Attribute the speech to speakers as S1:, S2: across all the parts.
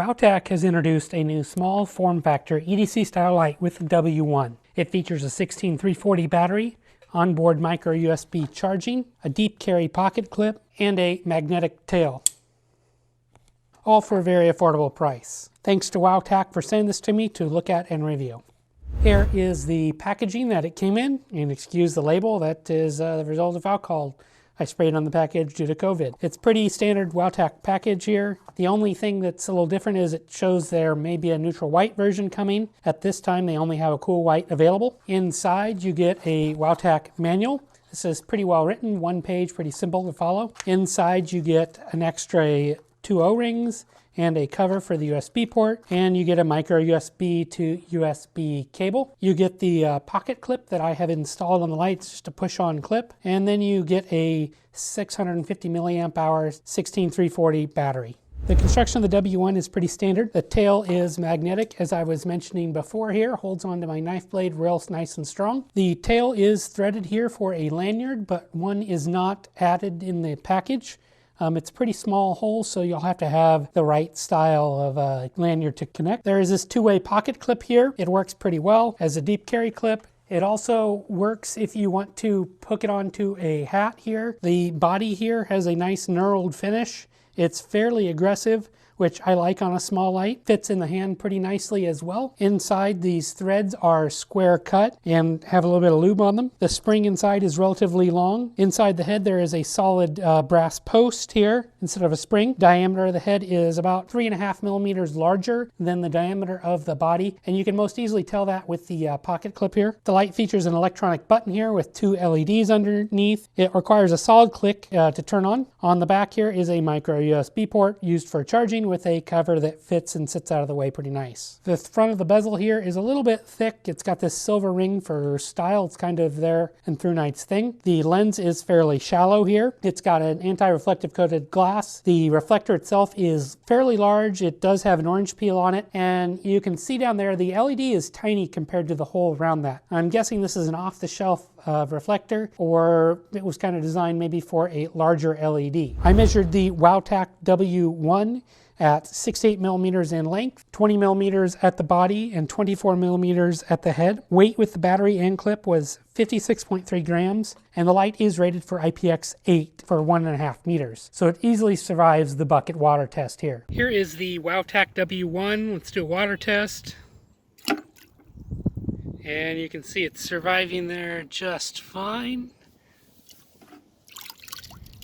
S1: Wowtac has introduced a new small form factor EDC style light with the W1. It features a 16340 battery, onboard micro USB charging, a deep carry pocket clip, and a magnetic tail. All for a very affordable price. Thanks to Wowtac for sending this to me to look at and review. Here is the packaging that it came in, and excuse the label, that is the result of alcohol I sprayed on the package due to COVID. It's pretty standard Wowtac package here. The only thing that's a little different is it shows there may be a neutral white version coming. At this time they only have a cool white available. Inside you get a Wowtac manual. This is pretty well written, one page, pretty simple to follow. Inside you get an extra 2 O-rings and a cover for the USB port, and you get a micro USB to USB cable. You get the pocket clip that I have installed on the light, it's just a push-on clip, and then you get a 650 milliamp hour 16340 battery. The construction of the W1 is pretty standard. The tail is magnetic, as I was mentioning before here, holds onto my knife blade real nice and strong. The tail is threaded here for a lanyard, but one is not added in the package. It's a pretty small hole, so you'll have to have the right style of lanyard to connect. There is this 2-way pocket clip here. It works pretty well as a deep carry clip. It also works if you want to hook it onto a hat here. The body here has a nice knurled finish. It's fairly aggressive, which I like on a small light. Fits in the hand pretty nicely as well. Inside, these threads are square cut and have a little bit of lube on them. The spring inside is relatively long. Inside the head there is a solid brass post here instead of a spring. Diameter of the head is about 3.5 millimeters larger than the diameter of the body, and you can most easily tell that with the pocket clip here. The light features an electronic button here with 2 LEDs underneath. It requires a solid click to turn on. On the back here is a micro USB port used for charging, with a cover that fits and sits out of the way pretty nice. The front of the bezel here is a little bit thick. It's got this silver ring for style. It's kind of there and through night's thing. The lens is fairly shallow here. It's got an anti-reflective coated glass. The reflector itself is fairly large. It does have an orange peel on it, and you can see down there the LED is tiny compared to the hole around that. I'm guessing this is an off-the-shelf reflector, or it was kind of designed maybe for a larger LED. I measured the Wowtac W1 at 68 millimeters in length, 20 millimeters at the body, and 24 millimeters at the head. Weight with the battery and clip was 56.3 grams, and the light is rated for IPX8 for 1.5 meters. So it easily survives the bucket water test here. Here is the Wowtac W1. Let's do a water test. And you can see it's surviving there just fine.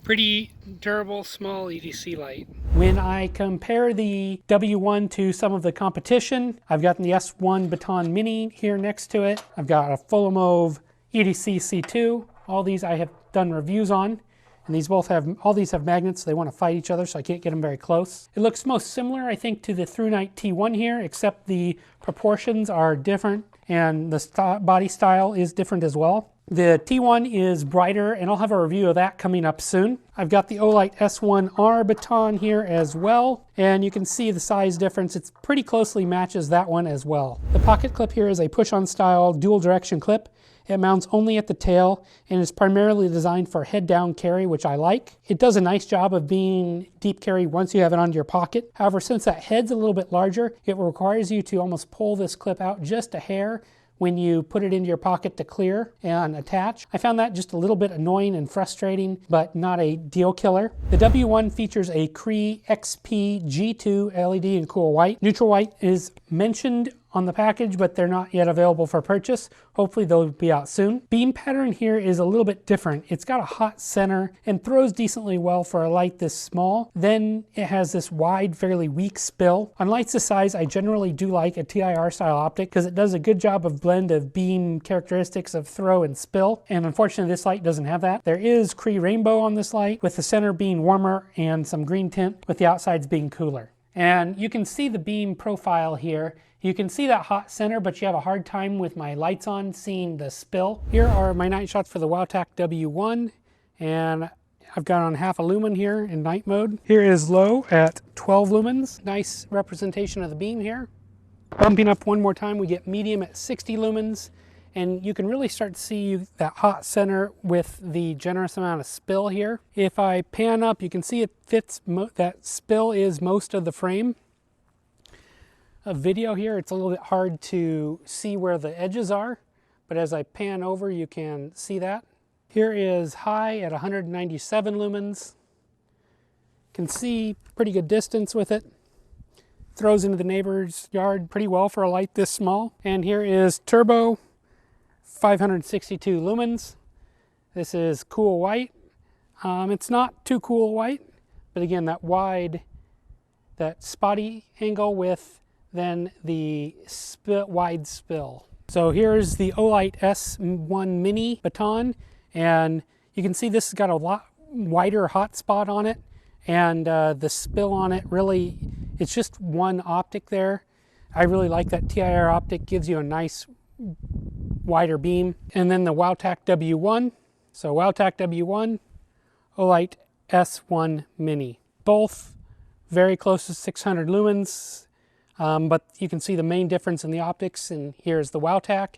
S1: Pretty durable, small EDC light. When I compare the W1 to some of the competition, I've got the S1 Baton Mini here next to it. I've got a Fulomove EDC C2. All these I have done reviews on. And these both have, all these have magnets. They want to fight each other, so I can't get them very close. It looks most similar, I think, to the ThruNite T1 here, except the proportions are different and the body style is different as well. The T1 is brighter, and I'll have a review of that coming up soon. I've got the Olight S1R baton here as well, and you can see the size difference. It pretty closely matches that one as well. The pocket clip here is a push-on style dual direction clip. It mounts only at the tail and is primarily designed for head-down carry, which I like. It does a nice job of being deep carry once you have it onto your pocket. However, since that head's a little bit larger, it requires you to almost pull this clip out just a hair when you put it into your pocket to clear and attach. I found that just a little bit annoying and frustrating, but not a deal killer. The W1 features a Cree XP G2 LED in cool white. Neutral white is mentioned on the package, but they're not yet available for purchase. Hopefully they'll be out soon. Beam pattern here is a little bit different. It's got a hot center and throws decently well for a light this small. Then it has this wide, fairly weak spill. On lights this size, I generally do like a TIR style optic because it does a good job of blend of beam characteristics of throw and spill. And unfortunately this light doesn't have that. There is Cree rainbow on this light, with the center being warmer and some green tint, with the outsides being cooler. And you can see the beam profile here. You can see that hot center, but you have a hard time with my lights on seeing the spill. Here are my night shots for the Wowtac W1, and I've got on half a lumen here in night mode. Here is low at 12 lumens. Nice representation of the beam here. Bumping up one more time, we get medium at 60 lumens, and you can really start to see that hot center with the generous amount of spill here. If I pan up, you can see it fits, that spill is most of the frame. video here, it's a little bit hard to see where the edges are, but as I pan over, you can see that. Here is high at 197 lumens. Can see pretty good distance with it. Throws into the neighbor's yard pretty well for a light this small. And here is turbo, 562 lumens. This is cool white. It's not too cool white, but again, that wide, that spotty angle with then the wide spill. So here's the Olight S1 Mini baton, and you can see this has got a lot wider hot spot on it, and the spill on it really, it's just one optic there. I really like that TIR optic, gives you a nice wider beam. And then the Wowtac W1. So Wowtac W1, Olight S1 Mini. Both very close to 600 lumens, but you can see the main difference in the optics, and here's the Wowtac,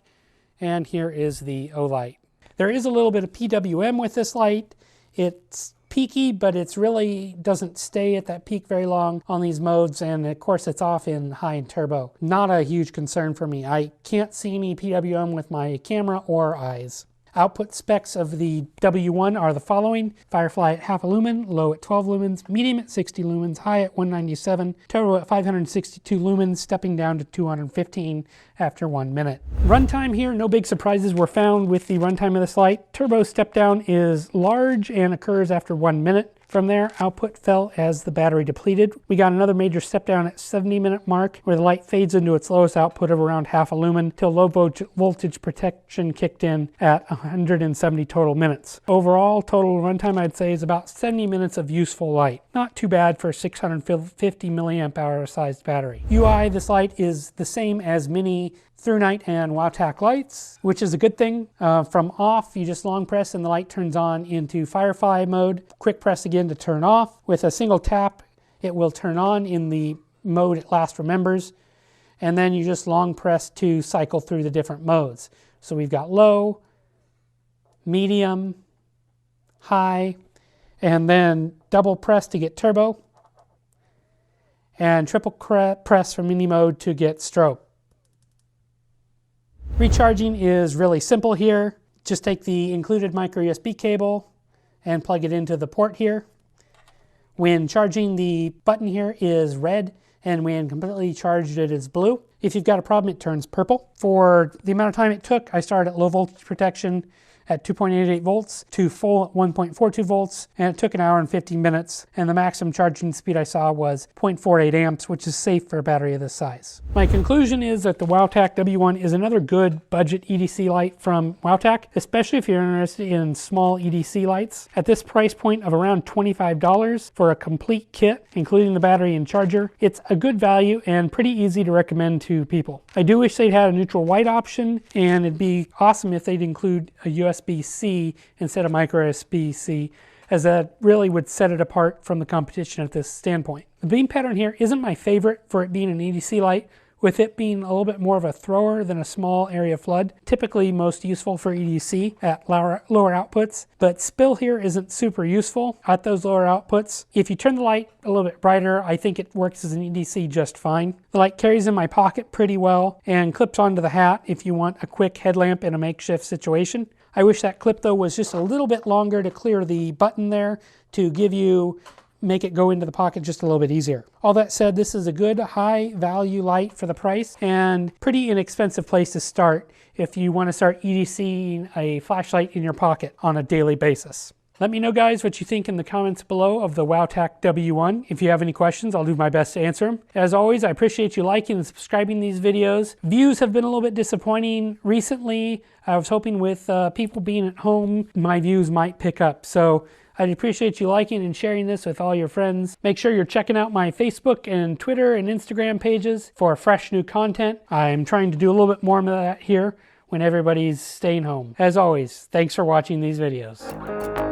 S1: and here is the Olight. There is a little bit of PWM with this light. It's peaky, but it's really doesn't stay at that peak very long on these modes, and of course it's off in high and turbo. Not a huge concern for me. I can't see any PWM with my camera or eyes. Output specs of the W1 are the following: Firefly at half a lumen, low at 12 lumens, medium at 60 lumens, high at 197, turbo at 562 lumens, stepping down to 215 after 1 minute. Runtime here, no big surprises were found with the runtime of this light. Turbo step down is large and occurs after 1 minute. From there, output fell as the battery depleted. We got another major step down at 70-minute mark, where the light fades into its lowest output of around half a lumen, till low voltage protection kicked in at 170 total minutes. Overall, total runtime I'd say is about 70 minutes of useful light. Not too bad for a 650 milliamp hour sized battery. UI, this light is the same as Mini, ThruNite, and Wowtac lights, which is a good thing. From off, you just long press and the light turns on into Firefly mode. Quick press again to turn off. With a single tap, it will turn on in the mode it last remembers. And then you just long press to cycle through the different modes. So we've got low, medium, high, and then double press to get turbo, and triple press for mini mode to get strobe. Recharging is really simple here. Just take the included micro USB cable and plug it into the port here. When charging, the button here is red, and when completely charged it is blue. If you've got a problem, it turns purple. For the amount of time it took, I started at low voltage protection at 2.88 volts to full at 1.42 volts, and it took an hour and 50 minutes, and the maximum charging speed I saw was 0.48 amps, which is safe for a battery of this size. My conclusion is that the Wowtac W1 is another good budget EDC light from Wowtac, especially if you're interested in small EDC lights. At this price point of around $25 for a complete kit, including the battery and charger, it's a good value and pretty easy to recommend to people. I do wish they'd had a neutral white option, and it'd be awesome if they'd include a USB-C instead of micro USB-C, as that really would set it apart from the competition at this standpoint. The beam pattern here isn't my favorite for it being an EDC light, with it being a little bit more of a thrower than a small area flood, typically most useful for EDC at lower outputs, but spill here isn't super useful at those lower outputs. If you turn the light a little bit brighter, I think it works as an EDC just fine. The light carries in my pocket pretty well and clips onto the hat if you want a quick headlamp in a makeshift situation. I wish that clip though was just a little bit longer to clear the button there to make it go into the pocket just a little bit easier. All that said, this is a good high value light for the price and pretty inexpensive place to start if you want to start EDCing a flashlight in your pocket on a daily basis. Let me know, guys, what you think in the comments below of the Wowtac W1. If you have any questions, I'll do my best to answer them. As always, I appreciate you liking and subscribing these videos. Views have been a little bit disappointing recently. I was hoping with people being at home, my views might pick up. So I'd appreciate you liking and sharing this with all your friends. Make sure you're checking out my Facebook and Twitter and Instagram pages for fresh new content. I'm trying to do a little bit more of that here when everybody's staying home. As always, thanks for watching these videos.